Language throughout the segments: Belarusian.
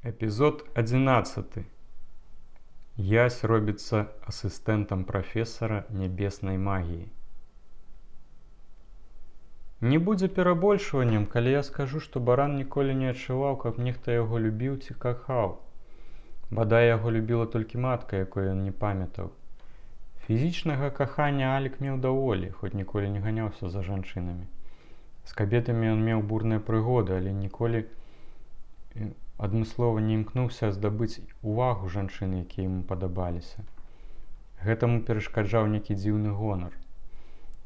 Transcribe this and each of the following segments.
Эпизод 11. Ясь робіцца асістэнтам прафесара нябеснай магіі. Не будзе перабольшваннем, калі я скажу, што баран ніколі не адчуваў, каб нехта яго любіў ці кахаў. Бадай яго любіла толькі матка, якой ён не памятаў. Фізічнага кахання Алік меў даволі, хоць ніколі не ганяўся за жанчынамі. З кабетамі ён меў бурныя прыгоды, але ніколі адмыслова не імкнуўся здабыць увагу жанчын, якія яму падабаліся. Гэтаму перашкаджаў нейкі дзіўны гонар.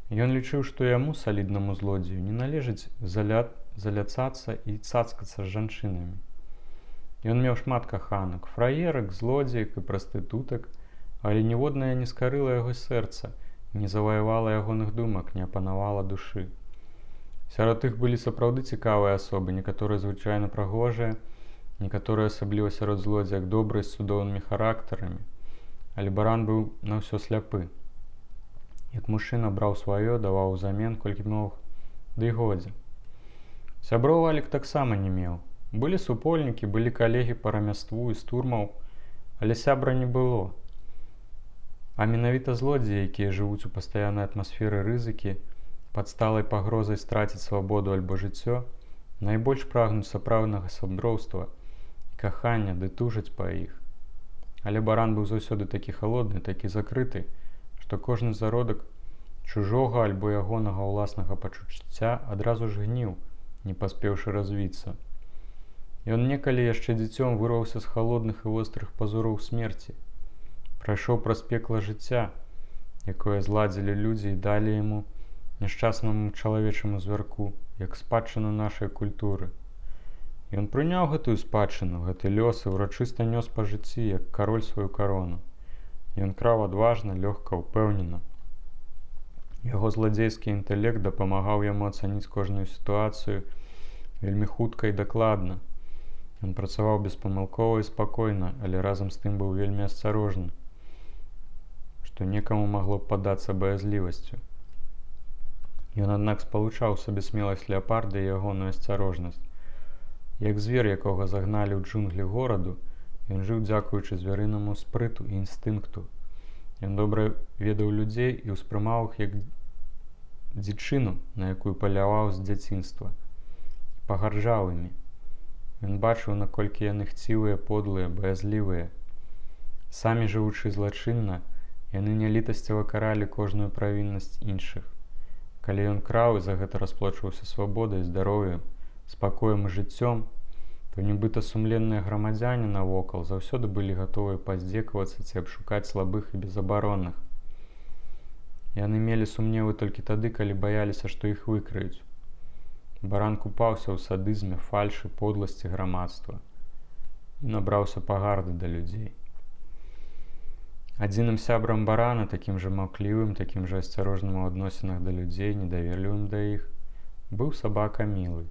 Ён лічыў, што яму, саліднаму злодзею, не належыць заляцацца і цацкацца з жанчынамі. Ён меў шмат каханак, фраерак, злодзеек і прастытутак, але ніводная не скарыла яго сэрца, не заваявала ягоных думак, не апанавала душы. Сярод іх былі сапраўды цікавыя асобы, некаторыя звычайна прыгожыя, некаторыя асабліва сярод злодзеяк добрыя з цудоўнымі характарамі, але баран быў на ўсё сляпы. Як мужчына браў сваё, даваў узамен, колькі мог, ды і годзе. Сяброў Алік таксама не меў. Былі супольнікі, былі калегі па рамяству і з турмаў, але сябра не было. А менавіта злодзеі, якія жывуць у пастаяннай атмасферы рызыкі, пад сталай пагрозай страціць свабоду альбо жыццё, найбольш прагнуць сапраўднага сяброўства і кахання ды тужаць па іх. Але баран быў заўсёды такі халодны, такі закрыты, што кожны зародак чужога альбо ягонага ўласнага пачуцця адразу ж гніў, не паспеўшы развіцца. Ён некалі яшчэ дзіцём вырваўся з халодных і вострых пазураў смерці, прайшоў праз пекла жыцця, якое зладзілі людзі і далі яму, няшчаснаму чалавечаму звярку, як спадчыну нашай культуры. Ён прыняў гэтую спадчыну, гэты лёс і ўрачыста нёс па жыцці, як кароль сваю карону. Ён краў адважна, лёгка, упэўнена. Яго зладзейскі інтэлект дапамагаў яму ацаніць кожную сітуацыю вельмі хутка і дакладна. Ён працаваў беспамылкова і спакойна, але разам з тым быў вельмі асцярожны, што некаму магло б падацца баязлівасцю. Ён, аднак, спалучаў сабе смеласць леапарда і ягоную асцярожнасць. Як звер, якога загналі ў джунглі гораду, ён жыў дзякуючы звярынаму спрыту і інстынкту. Ён добра ведаў людзей і ўспрымаў іх як дзічыну, на якую паляваў з дзяцінства. Пагарджаў імі. Ён бачыў, наколькі яны хцівыя, подлыя, баязлівыя. Самі жывучы злачынна, яны нялітасцева каралі кожную правіннасць іншых. Калі ён краў і за гэта расплачваўся свабодай, здароўем, спакоем і жыццём, то нібыта сумленныя грамадзяне навокал заўсёды былі гатовыя паздзекавацца ці абшукаць слабых і безабаронных. Яны мелі сумневы толькі тады, калі баяліся, што іх выкрыюць. Баран купаўся ў садызме, фальшы, подласці грамадства і набраўся пагарды да людзей. Адзіным сябрам барана, такім жа маўклівым, такім жа асцярожным у адносінах да людзей, недаверлівым да іх, быў сабака Мілы.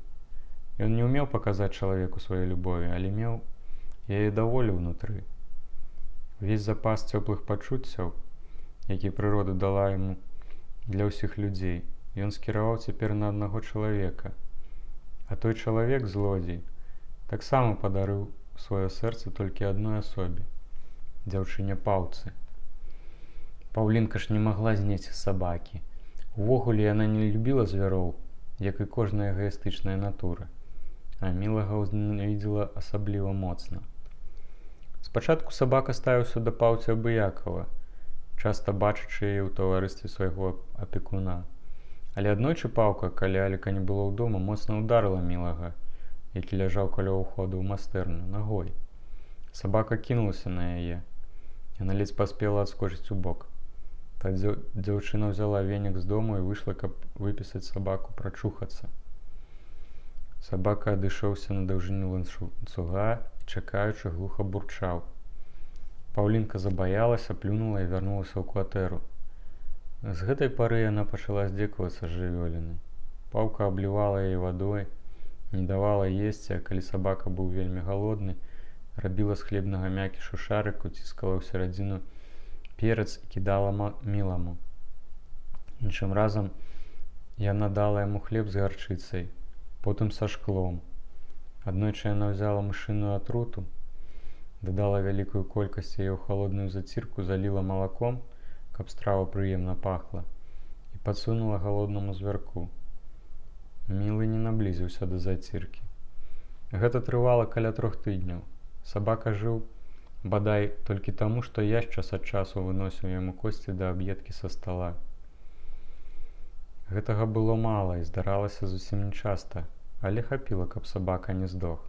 Ён не ўмеў паказаць чалавеку сваёй любові, але меў яе даволі ўнутры. Увесь запас цёплых пачуццяў, які прырода дала яму для ўсіх людзей, ён скіраваў цяпер на аднаго чалавека. А той чалавек, злодзей, таксама падарыў сваё сэрца толькі адной асобе – дзяўчыне Паўцы. Паўлінка ж не магла знесці сабакі. Увогуле яна не любіла звяроў, як і кожная эгаістычная натура. А Мілага ўзненавідзела асабліва моцна. Спачатку сабака ставіўся да Паўці абыякава, часта бачачы яе ў таварыстве свайго апекуна. Але аднойчы Паўка, калі Аліка не было ўдома, моцна ўдарыла Мілага, які ляжаў каля ўходу ў майстэрню, нагой. Сабака кінулася на яе. Яна ледзь паспела адскочыць у бок. Тады дзяўчына ўзяла венік з дому і выйшла, каб выпісаць сабаку прачухацца. Сабака адышоўся на даўжыню ланцуга і, чакаючы, глуха бурчаў. Паўлінка забаялася, плюнула і вярнулася ў кватэру. З гэтай пары яна пачала здзекавацца з жывёліны. Паўка аблівала яе вадой, не давала есці, а калі сабака быў вельмі галодны, рабіла з хлебнага мякішу шарык, уціскала ў сярэдзіну перац і кідала Міламу. Іншым разам яна дала яму хлеб з гарчыцай, потым са шклом, Аднойчы яна ўзяла мышыную атруту, дадала вялікую колькасць яе ў халодную зацірку, заліла малаком, каб страва прыемна пахла, і падсунула галоднаму звярку. Мілы не наблізіўся да заціркі. Гэта трывала каля 3 тыдняў. Сабака жыў бадай толькі таму, што ясь час ад часу выносіў яму косці да аб'едкі са стала. Гэтага было мала і здаралася зусім нечаста, але хапіла, каб сабака не здох.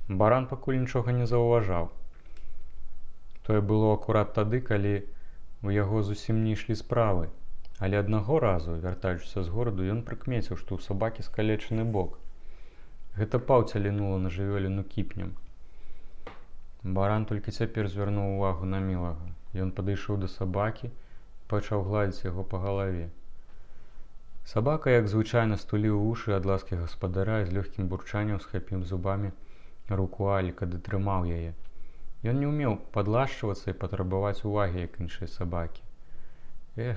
Баран пакуль нічога не заўважаў. Тое было акурат тады, калі у яго зусім не ішлі справы, але аднаго разу, вяртаючыся з гораду, ён прыкмеціў, што ў сабакі скалечаны бок. Гэта паўця лінула на жывёліну кіпнем. Баран толькі цяпер звярнуў увагу на мілага. Ён падышоў да сабакі і пачаў гладзіць яго па галаве. Сабака, як звычайна, стуліў вушы ад ласкі гаспадара і з лёгкім бурчаннем схапіў зубамі руку Аліка ды трымаў яе. Ён не ўмеў падлашчвацца і патрабаваць увагі, як іншыя сабакі.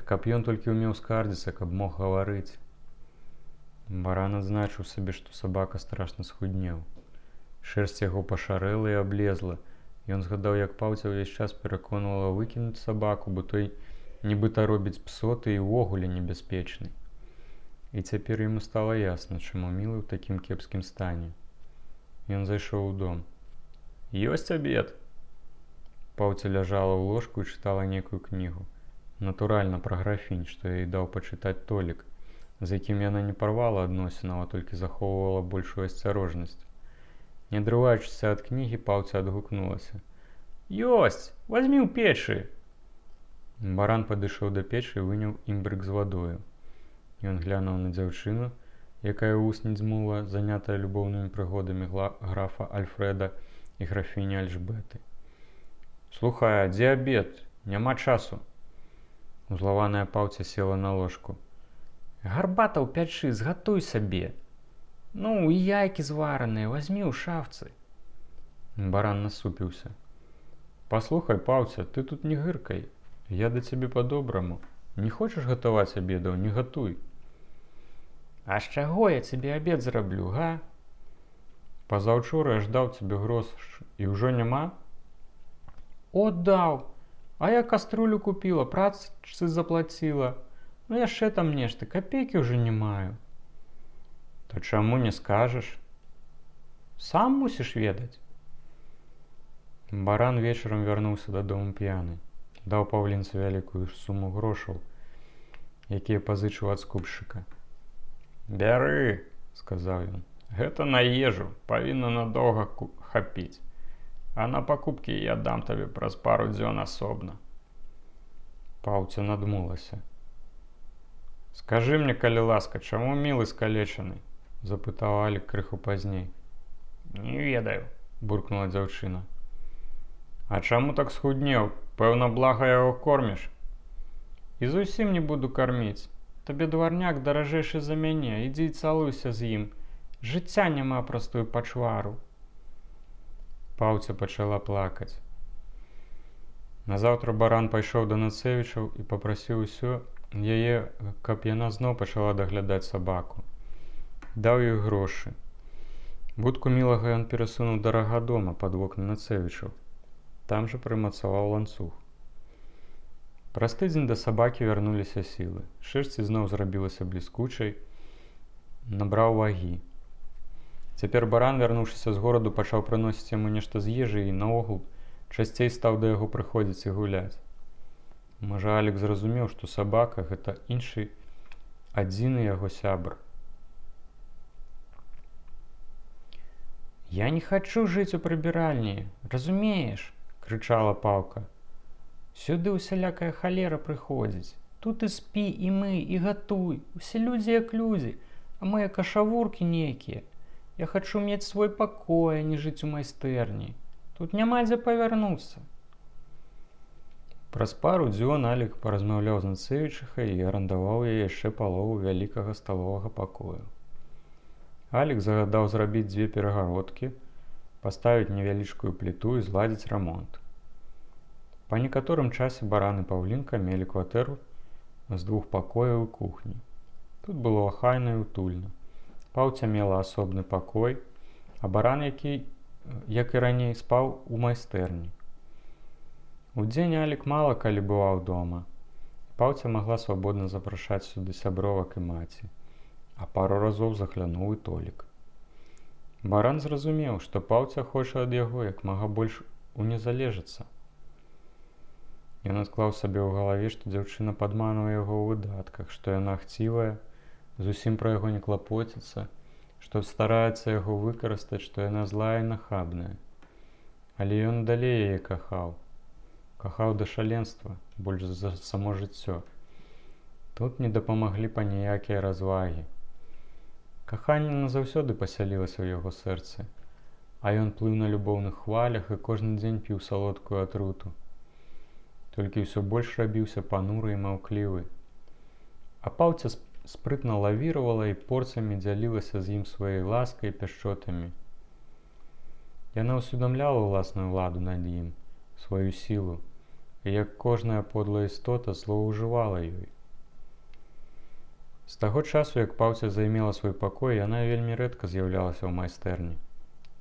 Каб ён толькі ўмеў скардзіцца, каб мог гаварыць. Баран адзначыў сабе, што сабака страшна схуднеў. Шэрсць яго пашарэла і аблезла. Ён згадаў, як паўця ўвесь час пераконвала выкінуць сабаку, бо той нібыта робіць псоты і ўвогуле небяспечны. І цяпер яму стала ясна, чаму мілы ў такім кепскім стане. Ён зайшоў у дом. «Ёсць абед!» Паўця ляжала ў ложку і чытала нейкую кнігу. Натуральна, пра графінь, што ёй даў пачытаць Толік, з якім яна не парвала адносінаў, а толькі захоўвала большую асцярожнасць. Не адрываючыся ад кнігі, паўця адгукнулася. «Ёсць! Вазьмі ў печы!» Баран падышоў да печы і выняў імбрык з вадою. Ён глянуў на дзяўчыну, якая вус не дзьмула, занятая любоўнымі прыгодамі графа Альфрэда і графіні Альжбеты. «Слухай, а дзе абед? Няма часу!» Узлаваная паўця села на ложку. «Гарбата ў пячы, згатуй сабе! Ну, і яйкі звараныя, вазьмі ў шафцы!» Баран насупіўся. «Паслухай, паўця, ты тут не гыркай. Я да цябе па-добраму. Не хочаш гатаваць абедаў, не гатуй!» «А з чаго я цябе абед зраблю, га?» «Пазаўчора я ж даў цябе грош, і ўжо няма?» «О, даў! А я каструлю купіла, прачцы заплаціла. Ну яшчэ там нешта, капейкі ўжо не маю». «То чаму не скажаш?» «Сам мусіш ведаць». Баран вечарам вярнуўся дадому п'яны. Даў паўлінцу вялікую суму грошаў, якія пазычыў ад скупшчыка. «Бяры», — сказаў ён. «Гэта на ежу, павінна надоўга хапіць. А на пакупкі я дам табе праз пару дзён асобна». Паўця надмулася. «Скажы мне, калі ласка, чаму мілы скалечаны?» — запытаў Алік крыху пазней. «Не ведаю», — буркнула дзяўчына. «А чаму так схуднеў? Пэўна, блага яго корміш?» «І зусім не буду карміць. Табе дварняк даражэйшы за мяне, ідзі і цалуйся з ім. Жыцця няма праз тую пачвару». Паўця пачала плакаць. Назаўтра баран пайшоў да Нацэвічаў і папрасіў усё яе, каб яна зноў пачала даглядаць сабаку. Даў ёй грошы. Будку мілага ён перасунуў да рага дома пад вокны Нацэвічаў. Там жа прымацаваў ланцуг. Праз тыдзень да сабакі вярнуліся сілы. Шэрсць зноў зрабілася бліскучай, набраў вагі. Цяпер баран, вярнуўшыся з гораду, пачаў прыносіць яму нешта з ежы і, наогул, часцей стаў да яго прыходзіць і гуляць. Можа, Алік зразумеў, што сабака – гэта іншы, адзіны яго сябр. «Я не хачу жыць у прыбіральні, разумееш?» – крычала Паўка. «Сюды усялякая халера прыходзіць. Тут і спі, і мы, і гатуй. Усе людзі як людзі, а мы як ашавуркі нейкія. Я хачу мець свой пакой, а не жыць у майстэрні. Тут няма дзе павярнуцца». Праз пару дзён Алік паразмаўляў з Нацэвічыхай і арандаваў яе яшчэ палову вялікага сталовага пакою. Алік загадаў зрабіць 2 перагародкі, паставіць невялічкую пліту і зладзіць рамонт. Па некаторым часе баран і паўлінка мелі кватэру з 2 пакояў і кухні. Тут было ахайна і утульна. Паўця мела асобны пакой, а баран, як і раней, спаў у майстэрні. Удзень Алік мала калі бываў дома. Паўця магла свабодна запрашаць сюды сябровак і маці, а пару разоў заглянуў і Толік. Баран зразумеў, што Паўця хоча ад яго як мага больш унезалежыцца. Ён адклаў сабе ў галаве, што дзяўчына падманвае яго ў выдатках, што яна хцівая, зусім пра яго не клапоціцца, што стараецца яго выкарыстаць, што яна злая і нахабная. Але ён далей яе кахаў. Кахаў да шаленства, больш за само жыццё. Тут не дапамаглі па ніякія развагі. Каханне назаўсёды пасялілася ў яго сэрцы, а ён плыў на любоўных хвалях і кожны дзень піў салодкую атруту. Толькі ўсё больш рабіўся пануры і маўклівы. А Паўця спрытна лавіравала і порцамі дзялілася з ім сваёй ласкай і пяшчотамі. Яна ўсведамляла ўласную ўладу над ім, сваю сілу, і як кожная подлая істота злоўжывала ёй. З таго часу, як Паўця займела свой пакой, яна вельмі рэдка з'яўлялася ў майстэрні,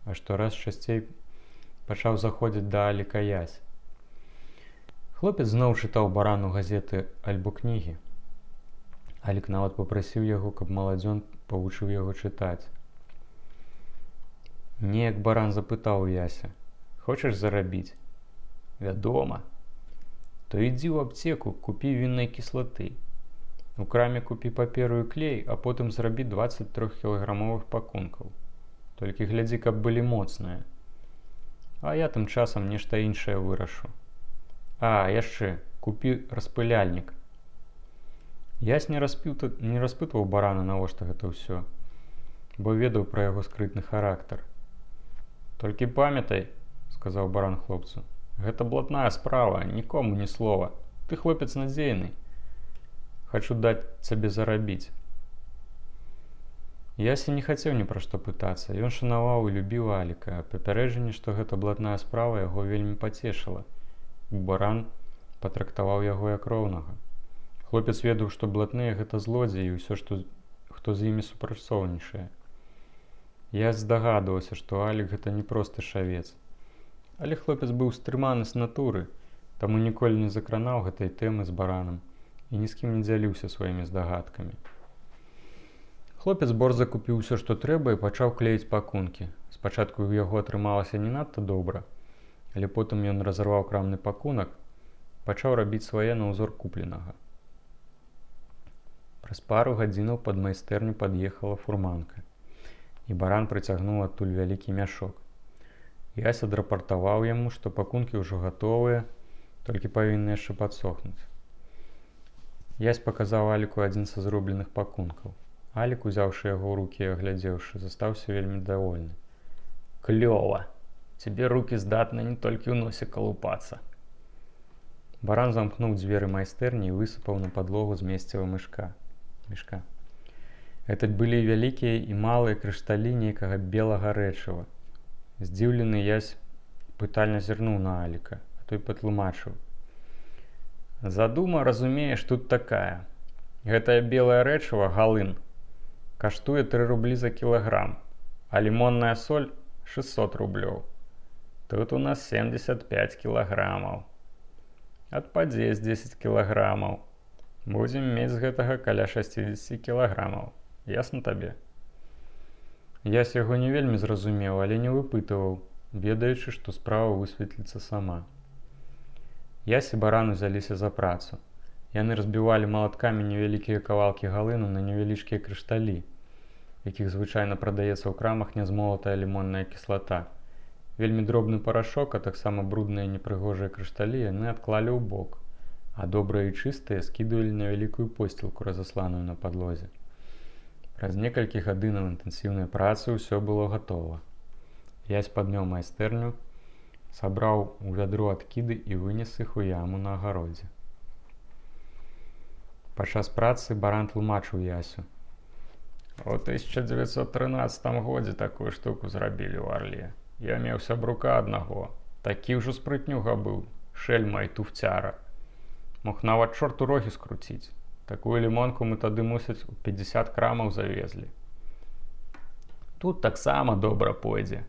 а штораз часцей пачаў заходзіць да Аліка Ясь. Хлопец зноў чытаў барану газеты альбо кнігі. Алік нават папрасіў яго, каб маладзён павучыў яго чытаць. Неяк баран запытаў у Яся: «Хочаш зарабіць?» «Вядома». «То ідзі ў апцеку, купі віннай кіслаты. У краме купі паперу і клей, а потым зрабі 23-кілаграмовых пакункаў. Толькі глядзі, каб былі моцныя. А я тым часам нешта іншае вырашу. А, яшчэ, купі распыляльнік». Ясь не распытваў барана, навошта гэта ўсё, бо ведаў пра яго скрытны характар. «Толькі памятай», — сказаў баран хлопцу, — «гэта блатная справа, нікому ні слова. Ты хлопец надзейны. Хачу даць цябе зарабіць». Ясі не хацеў ні пра што пытацца. Ён шанаваў і любіў Аліка, а папярэджанне, што гэта блатная справа, яго вельмі пацешыла. Баран патрактаваў яго як роўнага. Хлопец ведаў, што блатныя — гэта злодзеі і ўсё, хто з імі супрацоўнічае. Ясь здагадваўся, што Алік — гэта не просты шавец. Але хлопец быў стрыманы з натуры, таму ніколі не закранаў гэтай тэмы з баранам і ні з кім не дзяліўся сваімі здагадкамі. Хлопец борза купіў усё, што трэба, і пачаў клеіць пакункі. Спачатку ў яго атрымалася не надта добра, але потым ён разарваў крамны пакунак, пачаў рабіць свае на ўзор купленага. Праз пару гадзінаў пад майстэрню пад'ехала фурманка, і баран прыцягнуў адтуль вялікі мяшок. Ясь адрапартаваў яму, што пакункі ўжо гатовыя, толькі павінны яшчэ падсохнуць. Ясь паказаў Аліку адзін са зробленых пакункаў. Алік, узяўшы яго ў рукі і аглядзеўшы, застаўся вельмі давольны. «Клёва! Цябе рукі здатны не толькі ў носе калупацца». Баран замкнуў дзверы майстэрні і высыпаў на падлогу з месціва мешка. Гэта былі вялікія і малыя крышталі нейкага белага рэчыва. Здзіўлены Ясь пытальна зірнуў на Аліка, а той патлумачыў: «Задума, разумееш, тут такая. Гэтае белае рэчыва, галын, каштуе 3 рублі за кілаграм, а лімонная соль 600 рублёў. Тут у нас 75 кілаграмаў. Адпадзе з 10 кілаграмаў. Будзем мець з гэтага каля 60 кілаграмаў. Ясна табе?» Ясь яго не вельмі зразумеў, але не выпытываў, ведаючы, што справа высветліцца сама. Ясь і баран узяліся за працу. Яны разбівалі малаткамі невялікія кавалкі галыну на невялічкія крышталі, якіх звычайна прадаецца ў крамах нязмолатая лімонная кіслата. Вельмі дробны парашок, а таксама брудныя непрыгожыя крышталі яны адклалі ў бок, а добрыя і чыстыя скідывалі на вялікую посцілку, разасланую на падлозе. Праз некалькі гадзінаў інтэнсіўнай працы ўсё было гатова. Ясь падмёў майстэрню, сабраў у вядро адкіды і вынес іх у яму на агародзе. Падчас працы баран тлумачыў Ясю: «У 1913 годзе такую штуку зрабілі ў Арле. Я меў сябрука аднаго. Такі ўжо спрытнюга быў, шэльма і туфцяра. Мог нават чорту рогі скруціць. Такую лімонку мы тады, мусіць, у 50 крамаў завезлі. тут таксама добра пойдзе,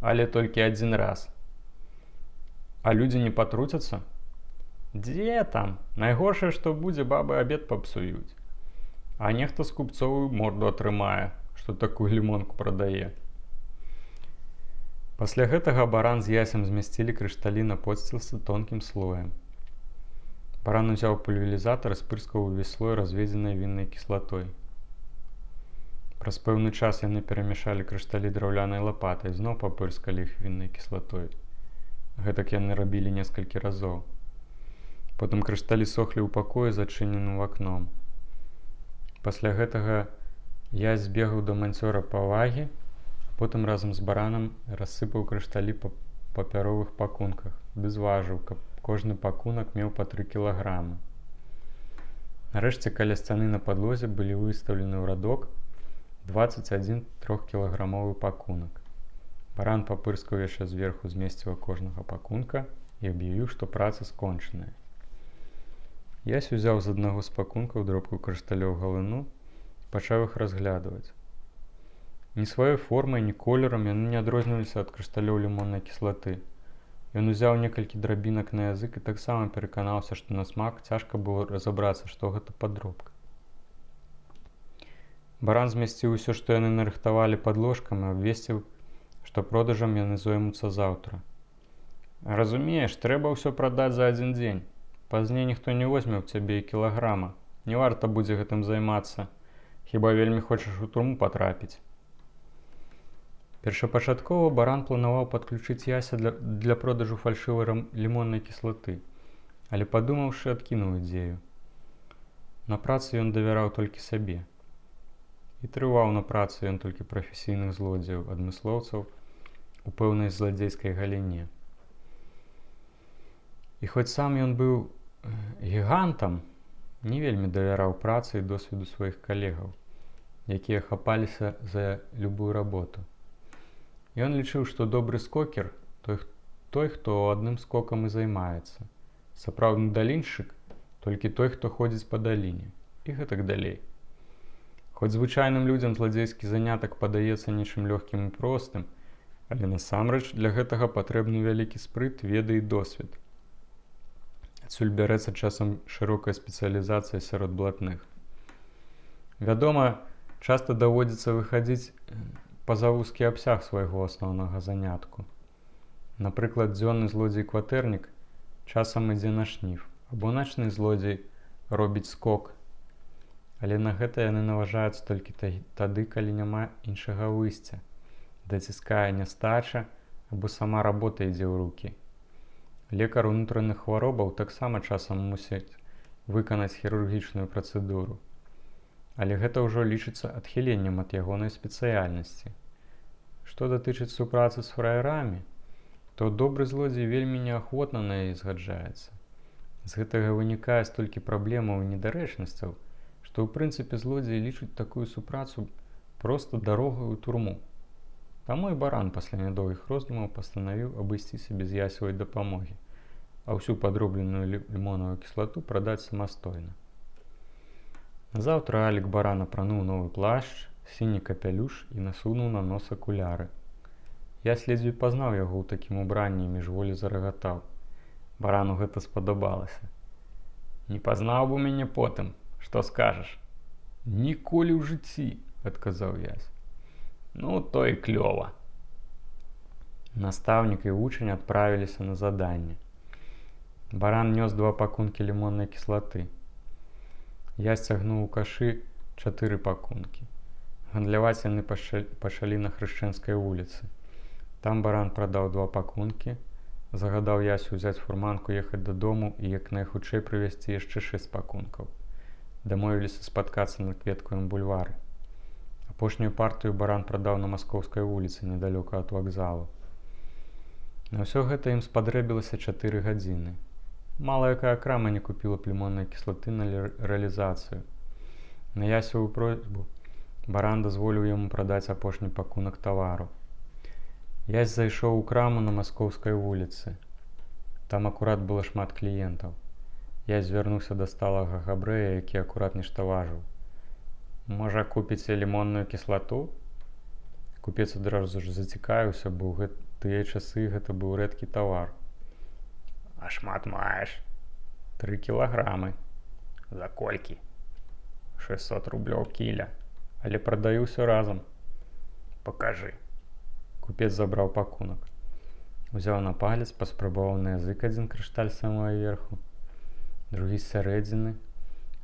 але толькі адзін раз. А людзі не патруцяцца? Дзе там? Найгоршае, што будзе, бабы абед папсуюць. А нехта з купцоў морду атрымае, што такую лімонку прадае. Пасля гэтага баран з ясем змясцілі крышталі на подсцілцы тонкім слоем. Баран узяў пульверізатар і спырскаў увесь слой разведзенай віннай кіслатой. Праз пэўны час яны перамяшалі крышталі драўлянай лапатай, зноў папырскалі іх віннай кіслатой. Гэтак яны рабілі некалькі разоў. Потым крышталі сохлі ў пакоі, зачыненым акном. Пасля гэтага я збегаў да манцёра па вагі, потым разам з баранам рассыпаў крышталі па папяровых пакунках, ды зважыў, каб кожны пакунак меў па 3 кілаграмы. Нарэшце каля сцяны на падлозе былі выстаўлены ў радок 21 3-кілаграмовы пакунак. Баран папырскаў яшчэ зверху змесціва кожнага пакунка і аб'явіў, што праца скончаная. Ясь узяў з аднаго з пакункаў дробку крышталёў галыну і пачаў іх разглядваць. Ні сваёй формай, ні колерам яны не адрозніваліся ад крышталёў лімоннай кіслаты. Ён узяў некалькі драбінак на язык і таксама пераканаўся, што на смак цяжка было разабрацца, што гэта падробка. Баран змясціў усё, што яны нарыхтавалі пад ложкам, і абвесціў, што продажам яны зоймуцца заўтра. Разумееш, трэба ўсё прадаць за адзін дзень. Пазней ніхто не возьме ў цябе і кілаграма. Не варта будзе гэтым займацца. Хіба вельмі хочаш у турму патрапіць. Першапачаткова баран планаваў падключыць яся для продажу фальшывай лімоннай кіслаты, але падумаўшы, адкінуў ідзею. На працы ён давяраў толькі сабе. І трываў на працы ён толькі прафесійных злодзеяў, адмыслоўцаў у пэўнай зладзейскай галіне. І хоць сам ён быў гігантам, не вельмі давяраў працы і досведу сваіх калегаў, якія хапаліся за любую работу. Ён лічыў, што добры скокер той, хто адным скокам і займаецца. Сапраўдны даліншчык толькі той, хто ходзіць па даліне. І гэтак далей. Хоць звычайным людзям зладзейскі занятак падаецца нечым лёгкім і простым, але насамрэч для гэтага патрэбны вялікі спрыт, веды і досвед. Адсюль бярэцца часам шырокая спецыялізацыя сярод блатных. Вядома, часта даводзіцца выхадзіць па-за вузкі абсяг свайго асноўнага занятку. Напрыклад, дзённы злодзей-кватэрнік часам ідзе на шніф, або начны злодзей робіць скок. Але на гэта яны наважаюцца толькі тады, калі няма іншага выйсця, даціскае нястача або сама работа ідзе ў рукі. Лекар унутраных хваробаў таксама часам мусіць выканаць хірургічную працэдуру. Але гэта ўжо лічыцца адхіленнем ад ягонай спецыяльнасці. Што датычыць супрацы з фраерамі, то добры злодзей вельмі неахвотна на яе згаджаецца. З гэтага вынікае столькі праблемаў і недарэчнасцяў, што ў прынцыпе злодзеі лічаць такую супрацу проста дарогай у турму. Таму і баран пасля нядоўгіх роздумаў пастанавіў абысціся без ясевай дапамогі, а ўсю падробленую лімонавую кіслату прадаць самастойна. Заўтра Алік баран апрануў новы плашч, сіні капялюш і насунуў на нос акуляры. Я ледзьве пазнаў яго ў такім убранні і міжволі зарагатаў. Барану гэта спадабалася. Не пазнаў бы мяне потым, што скажаш? Ніколі ў жыцці, адказаў Ясь. Ну, то і клёва. Настаўнік і вучань адправіліся на заданне. Баран нёс 2 пакункі лімоннай кіслаты. Я сцягнуў у кашы 4 пакункі. Гандляваць яны пачалі на Хрышчэнскай вуліцы. Там баран прадаў 2 пакункі, загадаў Ясю ўзяць фурманку, ехаць дадому і як найхутчэй прывезці яшчэ 6 пакункаў. Дамовіліся спаткацца на Кветкавым бульвары. Апошнюю партыю баран прадаў на Маскоўскай вуліцы, недалёка ад вакзалу. На ўсё гэта ім спатрэбілася 4 гадзіны. Мала якая крама не купіла б лімоннай кіслаты на рэалізацыю. На Ясеву просьбу баран дазволіў яму прадаць апошні пакунак тавару. Ясь зайшоў у краму на Маскоўскай вуліцы. Там акурат было шмат кліентаў. Ясь звярнуўся да сталага габрэя, які акурат нешта важыў. Можа, купіце лімонную кіслату? Купец адразу ж зацікавіўся, бо ў тыя часы гэта быў рэдкі тавар. А шмат маеш? 3 кілаграмы. За колькі? 600 рублёў кіля. Але прадаю ўсё разам. Пакажы. Купец забраў пакунак. Узяў на палец, паспрабаваў на язык адзін крышталь з самага верху, другі з сярэдзіны,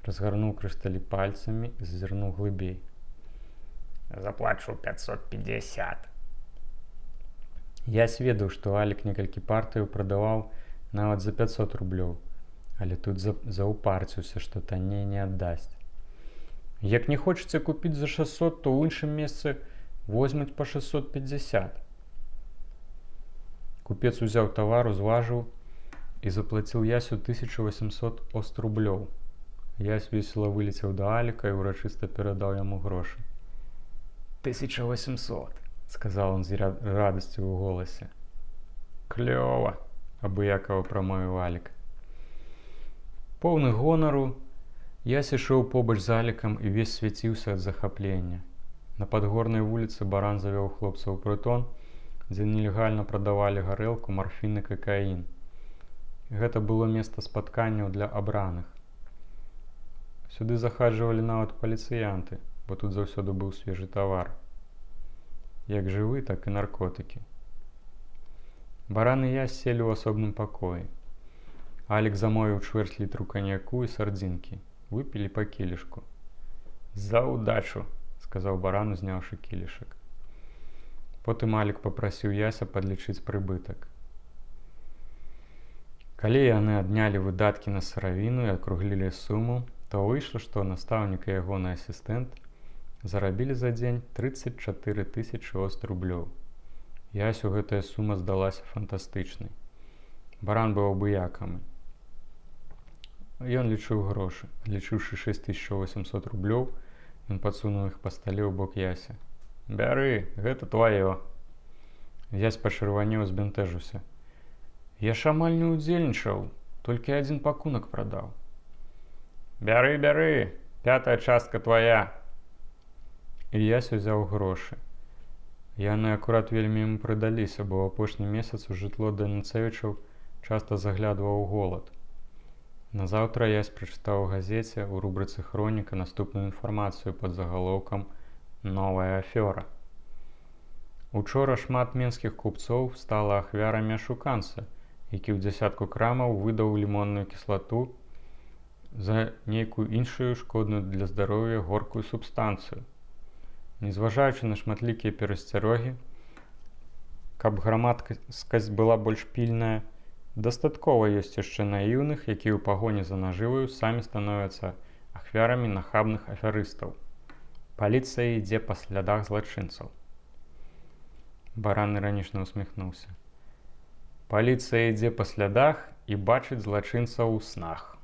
разгарнуў крышталі пальцамі і зазірнуў глыбей. Заплачу 550. Я ведаў, што Алік некалькі партыяў прадаваў нават за 500 рублёў, але тут заўпарціўся, што танней не аддасць. Як не хочаце купіць за 600, то ў іншым месцы возьмуць па 650. Купец узяў тавар, узважыў і заплаціў Ясю 1800 острублёў. Ясь весела вылецеў да Аліка і урачыста перадаў яму грошы. 1800, сказаў он з радасцю ў голасе. Клёва, абыякава прамовіў Алік. Поўны гонару, Ясь ішоў побач з Алікам і ўвесь свяціўся ад захаплення. На падгорнай вуліцы Баран завёў хлопца ў прытон, дзе нелегальна прадавалі гарэлку, марфін і какаін. Гэта было месца спатканняў для абраных. Сюды захаджвалі нават паліцыянты, бо тут заўсёды быў свежы тавар. Як жывы, так і наркотыкі. Баран і Ясь селі ў асобным пакоі. Алік замовіў чвэрць літру каньяку і сардзінкі. Выпілі па кілішку. За ўдачу, сказаў Баран, узняўшы кілішак. Потым Алік папрасіў Яся падлічыць прыбытак. Калі яны аднялі выдаткі на сыравіну і акруглілі суму, то выйшла, што настаўнік і ягоны асістэнт зарабілі за дзень 34 000 острублёў. Ясю гэтая сума здалася фантастычнай. Баран быў абыякамы. Ён лічыў грошы. Лічыўшы 6800 рублёў, ён падсунуў іх па стале ў бок Яся. Бяры, гэта тваё. Ясь пачырванеў, збянтэжыўся. Я ж амаль не ўдзельнічаў, толькі адзін пакунак прадаў. Бяры, бяры, 5-я частка твая. І Ясь узяў грошы. Яны акурат вельмі яму прыдаліся, бо ў апошні месяц у жытло Даніцэвічаў часта заглядваў голад. Назаўтра Ясь прачытаў у газеце ў рубрыцы «Хроніка» наступную інфармацыю пад загалоўкам «Новая афёра». Учора шмат менскіх купцоў стала ахвярамі ашуканца, які ў дзясятку крамаў выдаў лімонную кіслату за нейкую іншую шкодную для здароўя горкую субстанцыю. Незважаючы на шматлікія перасцярогі, каб грамадскасць была больш пільная, дастаткова ёсць яшчэ наіўных, якія ў пагоні за нажываю самі становяцца ахвярамі нахабных аферыстаў. Паліцыя ідзе па слядах злачынцаў. Баран іранічна усміхнуўся. Паліцыя ідзе па слядах і бачыць злачынцаў у снах.